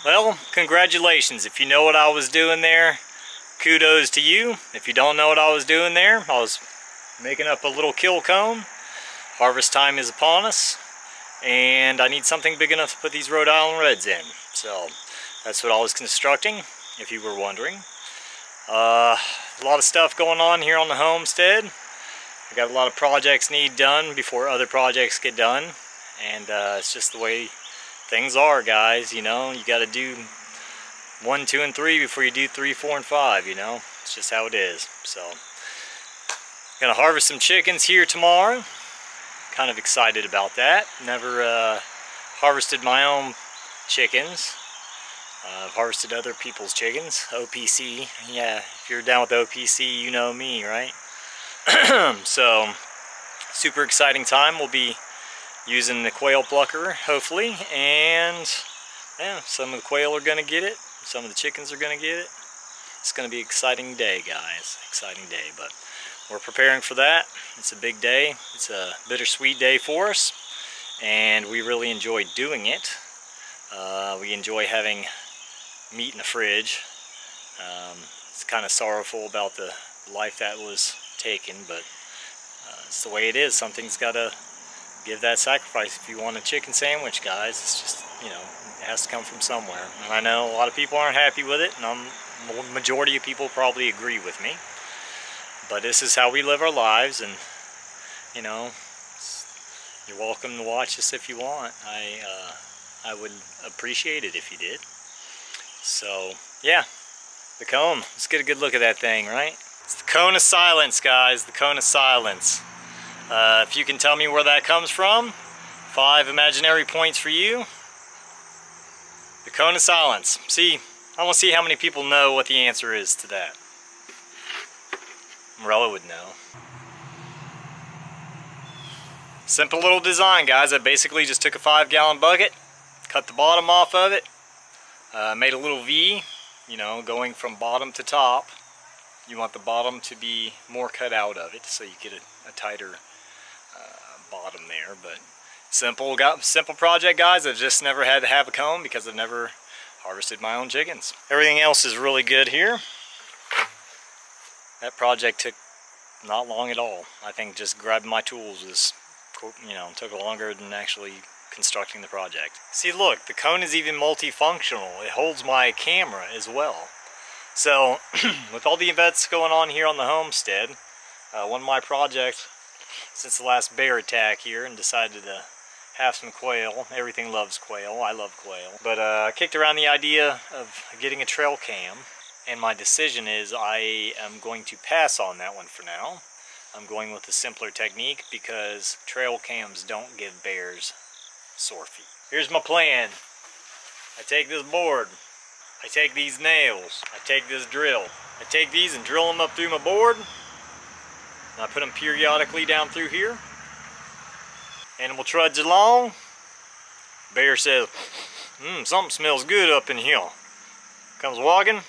Well, congratulations. If you know what I was doing there, kudos to you. If you don't know what I was doing there, I was making up a little kill cone. Harvest time is upon us, and I need something big enough to put these Rhode Island Reds in. So that's what I was constructing, if you were wondering. A lot of stuff going on here on the homestead. I got a lot of projects need done before other projects get done, and it's just the way things are, guys. You know, you got to do 1, 2, and 3 before you do 3, 4, and 5. You know, it's just how it is. So, gonna harvest some chickens here tomorrow. Kind of excited about that. Never harvested my own chickens. I've harvested other people's chickens. OPC, yeah. If you're down with OPC, you know me, right? So, super exciting time. We'll be using the quail plucker, hopefully, and yeah, some of the quail are gonna get it, some of the chickens are gonna get it. It's gonna be an exciting day, guys. Exciting day, but we're preparing for that. It's a big day. It's a bittersweet day for us, and we really enjoy doing it. We enjoy having meat in the fridge. It's kind of sorrowful about the life that was taken, but it's the way it is. Something's got to give that sacrifice if you want a chicken sandwich, guys. It's just, you know, it has to come from somewhere. And I know a lot of people aren't happy with it, and the majority of people probably agree with me. But this is how we live our lives, and, you know, you're welcome to watch this if you want. I would appreciate it if you did. So, yeah, the cone. Let's get a good look at that thing, right? It's the cone of silence, guys, the cone of silence. If you can tell me where that comes from, 5 imaginary points for you. The cone of silence. See, I want to see how many people know what the answer is to that. Morella would know. Simple little design, guys. I basically just took a 5-gallon bucket, cut the bottom off of it, made a little V, you know, going from bottom to top. You want the bottom to be more cut out of it, so you get a tighter bottom there. But simple project, guys. I've just never had to have a cone because I've never harvested my own chickens. Everything else is really good here. That project took not long at all. I think just grabbing my tools was, you know, took longer than actually constructing the project. See, look, the cone is even multifunctional. It holds my camera as well. So, with all the events going on here on the homestead, one of my projects since the last bear attack here, and decided to have some quail. Everything loves quail. I love quail. But I kicked around the idea of getting a trail cam, and my decision is I am going to pass on that one for now. I'm going with a simpler technique because trail cams don't give bears sore feet. Here's my plan. I take this board. I take these nails, I take this drill, I take these and drill them up through my board, and I put them periodically down through here. Animal trudges along. Bear says, something smells good up in here. Comes walking,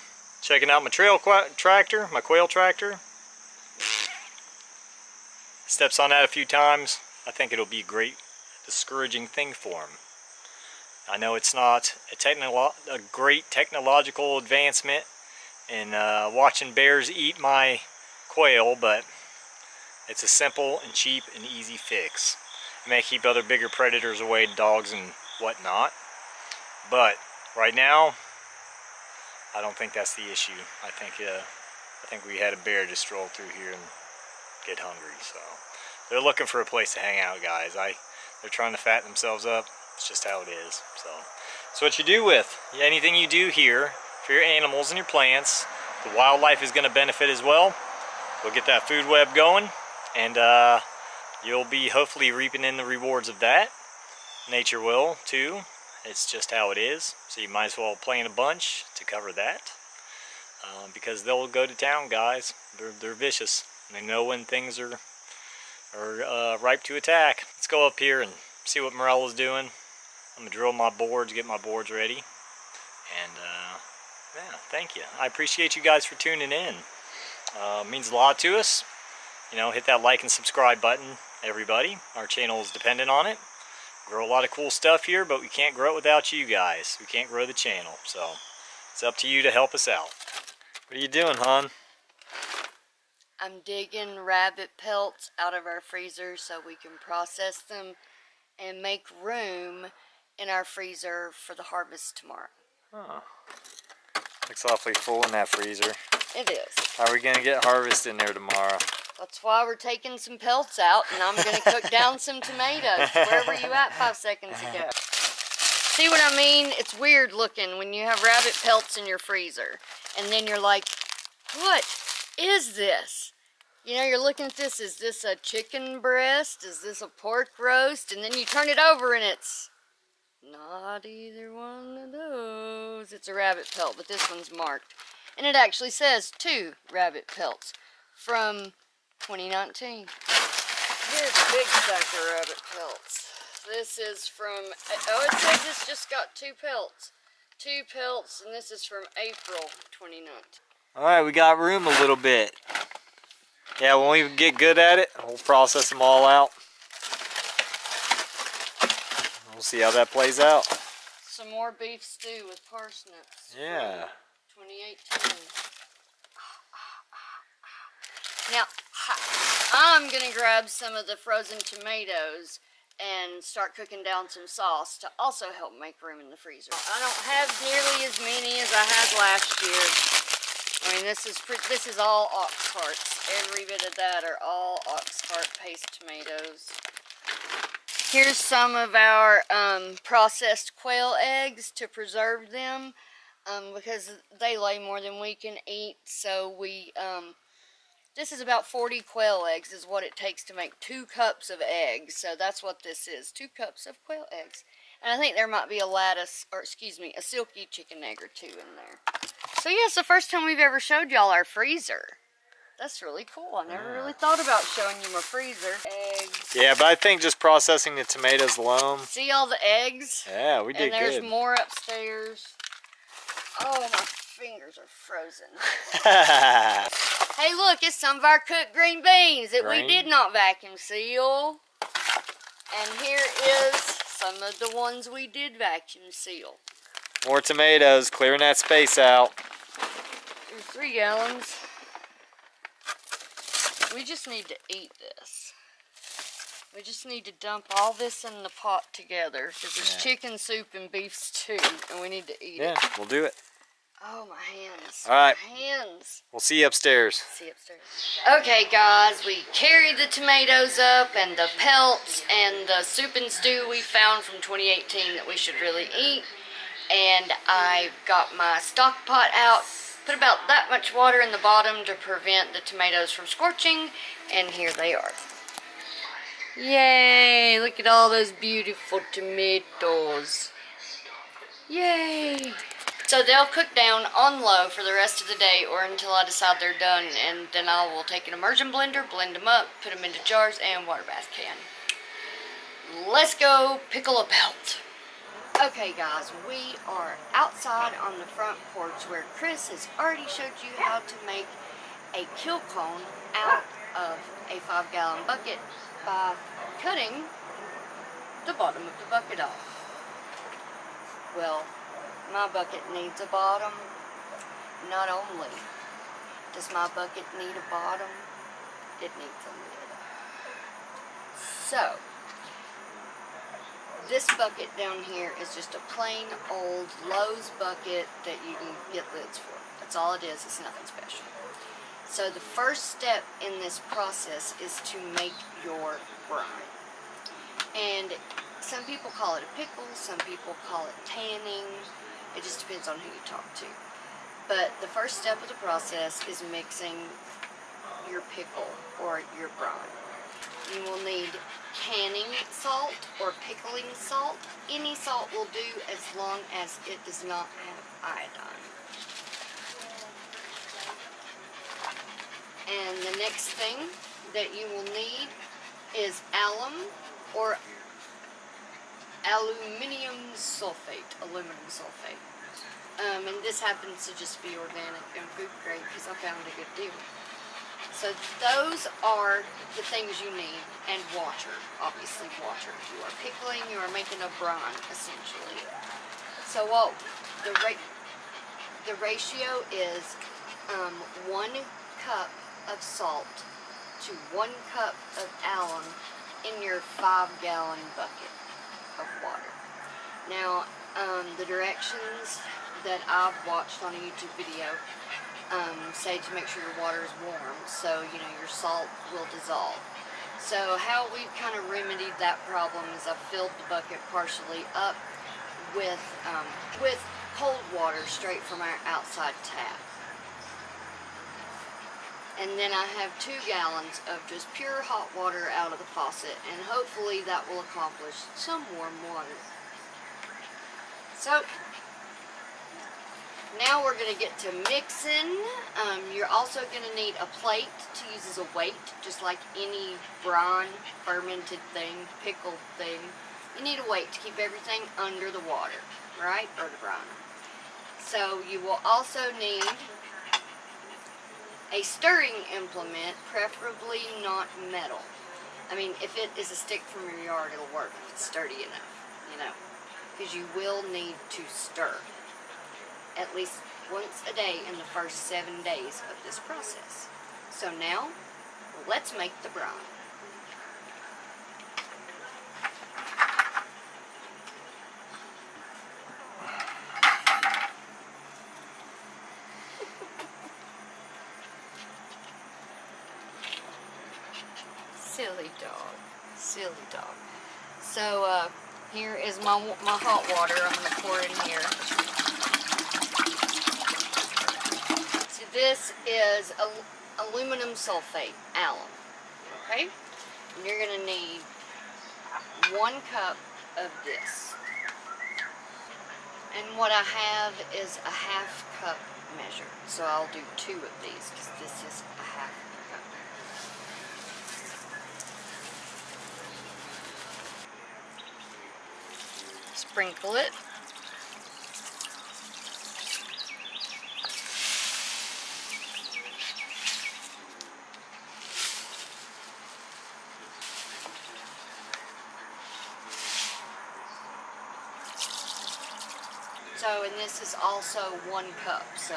checking out my trail tractor, my quail tractor. Steps on that a few times. I think it'll be a great discouraging thing for him. I know it's not a great technological advancement in watching bears eat my quail, but it's a simple and cheap and easy fix. It may keep other bigger predators away, dogs and whatnot, but right now, I don't think that's the issue. I think we had a bear just stroll through here and get hungry, so they're looking for a place to hang out, guys. They're trying to fatten themselves up. It's just how it is. So it's what you do with anything you do here for your animals and your plants. The wildlife is going to benefit as well. We'll get that food web going, and you'll be hopefully reaping in the rewards of that. Nature will too. It's just how it is. So you might as well plant a bunch to cover that, because they'll go to town, guys. They're vicious. They know when things are ripe to attack. Let's go up here and see what Morella's doing. I'm going to drill my boards, get my boards ready. And, yeah, thank you. I appreciate you guys for tuning in. It means a lot to us. You know, hit that like and subscribe button, everybody. Our channel is dependent on it. Grow a lot of cool stuff here, but we can't grow it without you guys. We can't grow the channel, so it's up to you to help us out. What are you doing, hon? I'm digging rabbit pelts out of our freezer so we can process them and make room in our freezer for the harvest tomorrow. Oh. Looks awfully full in that freezer. It is. How are we going to get harvest in there tomorrow? That's why we're taking some pelts out, and I'm going to cook down some tomatoes. Where were you at 5 seconds ago? See what I mean? It's weird looking when you have rabbit pelts in your freezer, and then you're like, what is this? You know, you're looking at this, is this a chicken breast? Is this a pork roast? And then you turn it over and it's not either one of those. It's a rabbit pelt, but this one's marked. And it actually says 2 rabbit pelts from 2019. Here's a big stack of rabbit pelts. This is from, oh, it says it's just got 2 pelts. 2 pelts, and this is from April 2019. Alright, we got room a little bit. Yeah, when we get good at it, we'll process them all out. We'll see how that plays out. Some more beef stew with parsnips. Yeah. 2018. Now, I'm going to grab some of the frozen tomatoes and start cooking down some sauce to also help make room in the freezer. I don't have nearly as many as I had last year. I mean, this is all ox hearts. Every bit of that are all ox heart paste tomatoes. Here's some of our processed quail eggs to preserve them because they lay more than we can eat. So this is about 40 quail eggs is what it takes to make 2 cups of eggs. So that's what this is, 2 cups of quail eggs. And I think there might be a silky chicken egg or 2 in there. So yeah, it's the first time we've ever showed y'all our freezer. That's really cool. I never really thought about showing you my freezer. Eggs. Yeah, but I think just processing the tomatoes alone. See all the eggs? Yeah, we did good. And there's more upstairs. Oh, my fingers are frozen. Hey, look, it's some of our cooked green beans that we did not vacuum seal. And here is some of the ones we did vacuum seal. More tomatoes, clearing that space out. There's 3 gallons. We just need to eat this. We just need to dump all this in the pot together because it's chicken soup and beef stew, and we need to eat it. Yeah, we'll do it. Oh, my hands. All right. My hands. We'll see you upstairs. See you upstairs. Okay, guys, we carried the tomatoes up and the pelts and the soup and stew we found from 2018 that we should really eat. And I got my stock pot out, put about that much water in the bottom to prevent the tomatoes from scorching, and here they are. Yay! Look at all those beautiful tomatoes. Yay! So they'll cook down on low for the rest of the day or until I decide they're done, and then I will take an immersion blender, blend them up, put them into jars, and water bath can. Let's go pickle a pelt. Okay guys, we are outside on the front porch where Chris has already showed you how to make a kill cone out of a 5-gallon bucket by cutting the bottom of the bucket off. Well, my bucket needs a bottom. Not only does my bucket need a bottom, it needs a lid. So, this bucket down here is just a plain old Lowe's bucket that you can get lids for. That's all it is. It's nothing special. So the first step in this process is to make your brine. And some people call it a pickle, some people call it tanning. It just depends on who you talk to. But the first step of the process is mixing your pickle or your brine. You will need canning salt or pickling salt. Any salt will do as long as it does not have iodine. And the next thing that you will need is alum or aluminum sulfate. And this happens to just be organic and food grade because I found a good deal. So those are the things you need, and water, obviously water. You are pickling, you are making a brine, essentially. So what the ratio is 1 cup of salt to 1 cup of alum in your 5-gallon bucket of water. Now, the directions that I've watched on a YouTube video say to make sure your water is warm, so you know your salt will dissolve. So how we've kind of remedied that problem is I've filled the bucket partially up with cold water straight from our outside tap. And then I have 2 gallons of just pure hot water out of the faucet, and hopefully that will accomplish some warm water. So now we're going to get to mixing. You're also going to need a plate to use as a weight, just like any brine, fermented thing, pickled thing. You need a weight to keep everything under the water, right? Or the brine. So you will also need a stirring implement, preferably not metal. I mean, if it is a stick from your yard, it'll work if it's sturdy enough, you know. Because you will need to stir at least once a day in the first 7 days of this process. So now, let's make the brine. Silly dog. Silly dog. So, here is my hot water. I'm going to pour in here. So this is aluminum sulfate, alum. Okay? And you're going to need 1 cup of this. And what I have is a 1/2 cup measure. So I'll do 2 of these because this is a 1/2 cup. Sprinkle it. So, and this is also 1 cup. So,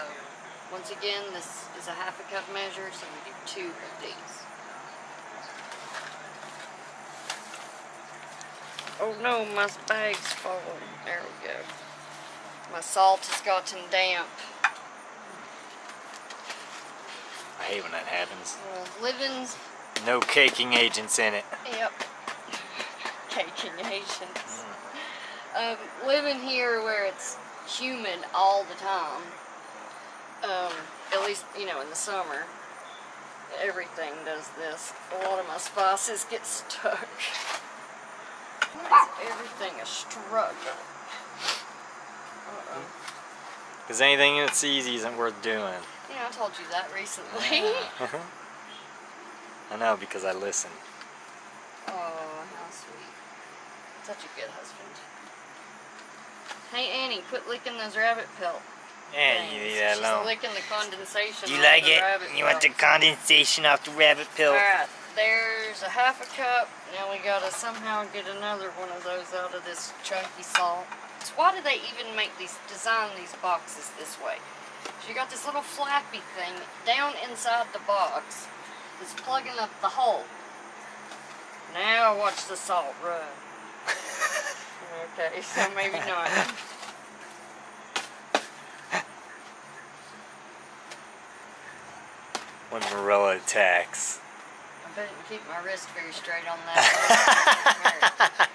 once again, this is a 1/2 cup measure, so we do 2 of these. Oh no, my bag's falling. There we go. My salt has gotten damp. I hate when that happens. Living's... No caking agents in it. Yep. Caking agents. Living here where it's humid all the time, at least, you know, in the summer, everything does this. A lot of my spices get stuck. Everything a struggle. Because anything that's easy isn't worth doing. Yeah, I told you that recently. Yeah. I know, because I listen. Oh, how sweet. Such a good husband. Hey Annie, quit licking those rabbit pelt. Yeah, you leave that alone. She's licking the condensation. You like it? You want the condensation off the rabbit pelt? Alright, there's a 1/2 cup. Now we gotta somehow get another one of those out of this chunky salt. So why do they even design these boxes this way? So you got this little flappy thing down inside the box that's plugging up the hole. Now watch the salt run. Okay, so maybe not. When Morella attacks. I better keep my wrist very straight on that.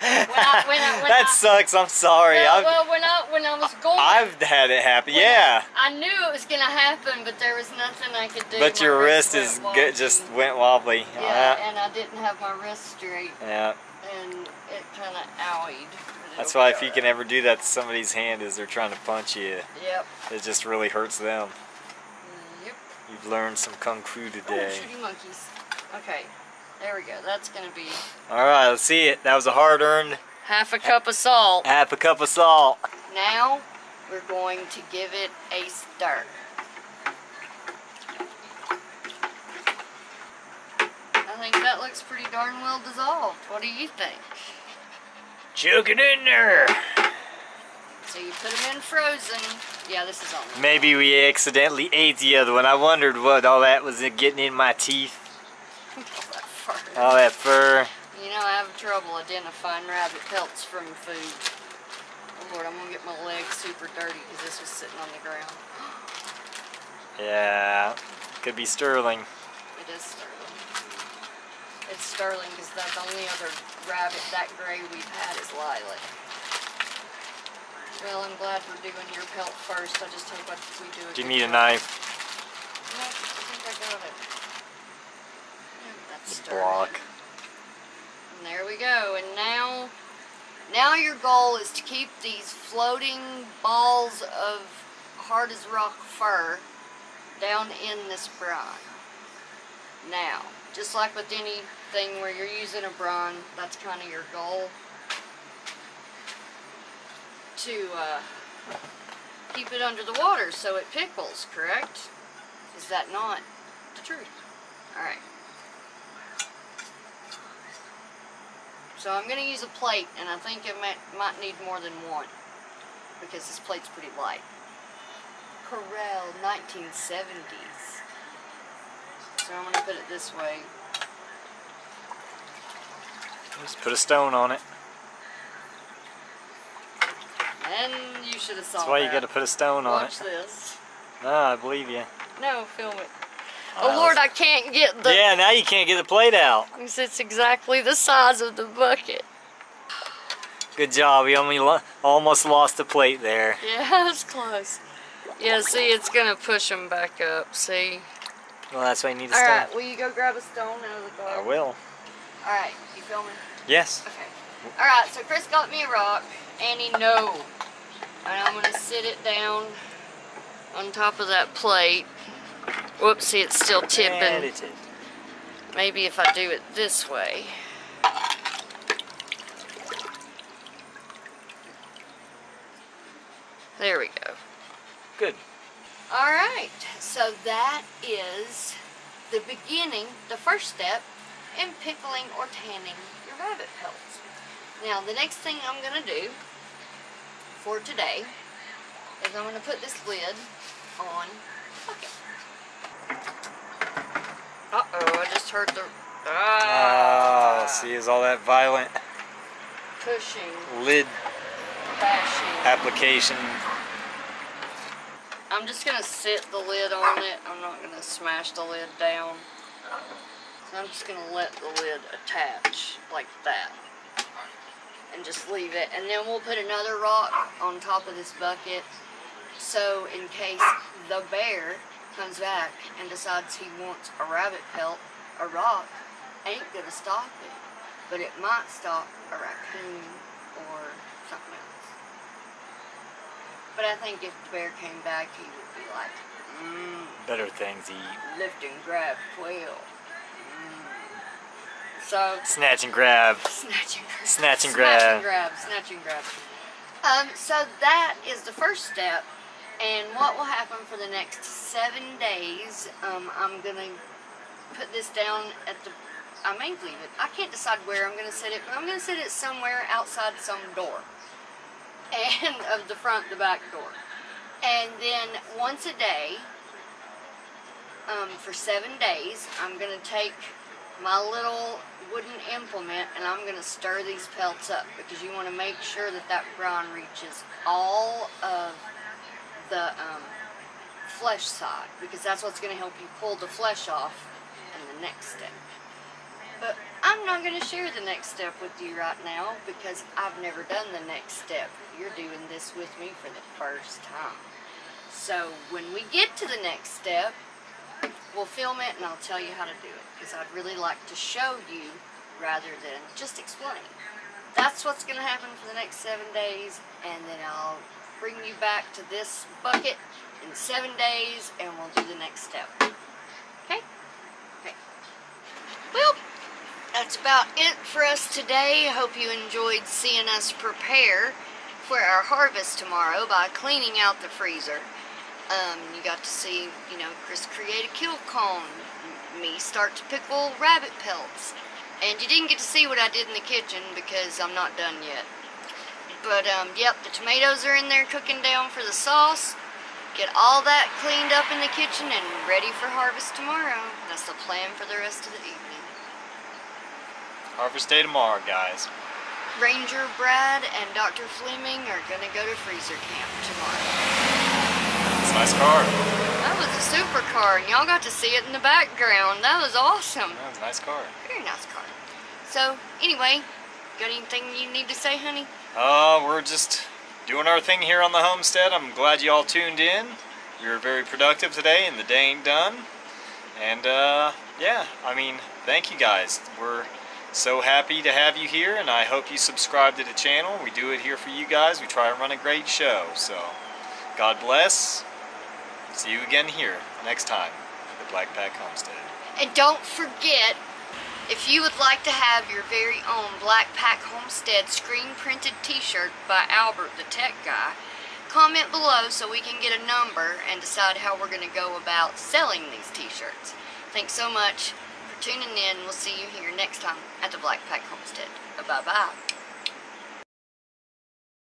That sucks, I'm sorry. Well, when I was going... I've had it happen, yeah. I knew it was going to happen, but there was nothing I could do. But your wrist is good, just went wobbly. Yeah, and I didn't have my wrist straight. Yeah. And it kind of owied. That's why if you can ever do that to somebody's hand as they're trying to punch you, yep, it just really hurts them. Yep. You've learned some kung fu today. Oh, shooting monkeys. Okay, there we go. That's going to be... Alright, let's see it. That was a hard-earned... 1/2 cup of salt. 1/2 cup of salt. Now, we're going to give it a stir. think that looks pretty darn well dissolved. What do you think? Chuck it in there. So you put them in frozen. Yeah, this is on. Maybe we accidentally ate the other one. I wondered what all that was getting in my teeth. All that fur. All that fur. You know, I have trouble identifying rabbit pelts from food. Oh Lord, I'm gonna get my legs super dirty because this was sitting on the ground. Yeah, could be sterling. It is sterling. It's sterling because the only other rabbit that gray we've had is lilac. Well, I'm glad we're doing your pelt first. I just hope we do it. Do you need a knife? No, I think I got it. Yep, that's The sterling. block. And there we go. And now your goal is to keep these floating balls of hard as rock fur down in this brine. Now, just like with anything where you're using a brine, that's kind of your goal. To keep it under the water so it pickles, correct? Is that not the truth? Alright. So I'm going to use a plate, and I think it might need more than one, because this plate's pretty light. Corral 1970s. So I'm going to put it this way. Just put a stone on it. And you should have saw That's why that. you got to put a stone on it. Watch this. No, I believe you. No, film it. Oh Lord, I can't get the... Yeah, now you can't get the plate out. It's exactly the size of the bucket. Good job. We almost lost the plate there. Yeah, that's close. Yeah, see, it's going to push them back up, see? Well, that's why you need a stone. Alright, will you go grab a stone out of the garden? I will. Alright, you filming? Yes. Okay. Alright, so Chris got me a rock. Annie, no. And I'm going to sit it down on top of that plate. Whoopsie, it's still tipping. Maybe if I do it this way. There we go. Good. Alright, so that is the beginning, the first step in pickling or tanning your rabbit pelts. Now, the next thing I'm going to do for today is I'm going to put this lid on the bucket. Uh-oh, I just heard the... Oh, see, is all that violent pushing, lid bashing. application. I'm just going to sit the lid on it. I'm not going to smash the lid down. So I'm just going to let the lid attach like that. And just leave it. And then we'll put another rock on top of this bucket. So in case the bear comes back and decides he wants a rabbit pelt, a rock ain't going to stop it. But it might stop a raccoon or something else. But I think if the bear came back, he would be like, Better things to eat. lift and grab quail. So, Snatch and grab. snatch and grab. Snatch and grab. Snatch and grab. Snatch and grab. So that is the first step. And what will happen for the next 7 days, I'm going to put this down at the, I may leave it. I can't decide where I'm going to sit it, but I'm going to sit it somewhere outside some door. And of the front, the back door. And then once a day, for 7 days, I'm going to take my little wooden implement and I'm going to stir these pelts up, because you want to make sure that that brine reaches all of the flesh side, because that's what's going to help you pull the flesh off in the next step. But I'm not going to share the next step with you right now, because I've never done the next step. You're doing this with me for the first time. So when we get to the next step, we'll film it and I'll tell you how to do it, because I'd really like to show you rather than just explain. That's what's going to happen for the next 7 days, and then I'll bring you back to this bucket in 7 days and we'll do the next step. Okay? Okay. Well, that's about it for us today. I hope you enjoyed seeing us prepare for our harvest tomorrow by cleaning out the freezer. You got to see, Chris create a kill cone, me start to pickle rabbit pelts. And you didn't get to see what I did in the kitchen because I'm not done yet. But, yep, the tomatoes are in there cooking down for the sauce. Get all that cleaned up in the kitchen and ready for harvest tomorrow. That's the plan for the rest of the evening. Harvest day tomorrow, guys. Ranger Brad and Dr. Fleming are gonna go to freezer camp tomorrow. It's a nice car. That was a super car, and y'all got to see it in the background. That was awesome. That was a nice car. Very nice car. So, anyway, got anything you need to say, honey? We're just doing our thing here on the homestead. I'm glad you all tuned in. We were very productive today, and the day ain't done. And, yeah, I mean, thank you guys. We're so happy to have you here, and I hope you subscribe to the channel. We do it here for you guys. We try to run a great show. So, God bless. See you again here next time at the Blackpack Homestead. And don't forget, if you would like to have your very own Blackpack Homestead screen printed t-shirt by Albert the tech guy, comment below so we can get a number and decide how we're going to go about selling these t-shirts. Thanks so much for tuning in. We'll see you here next time at the Blackpack Homestead. Bye-bye.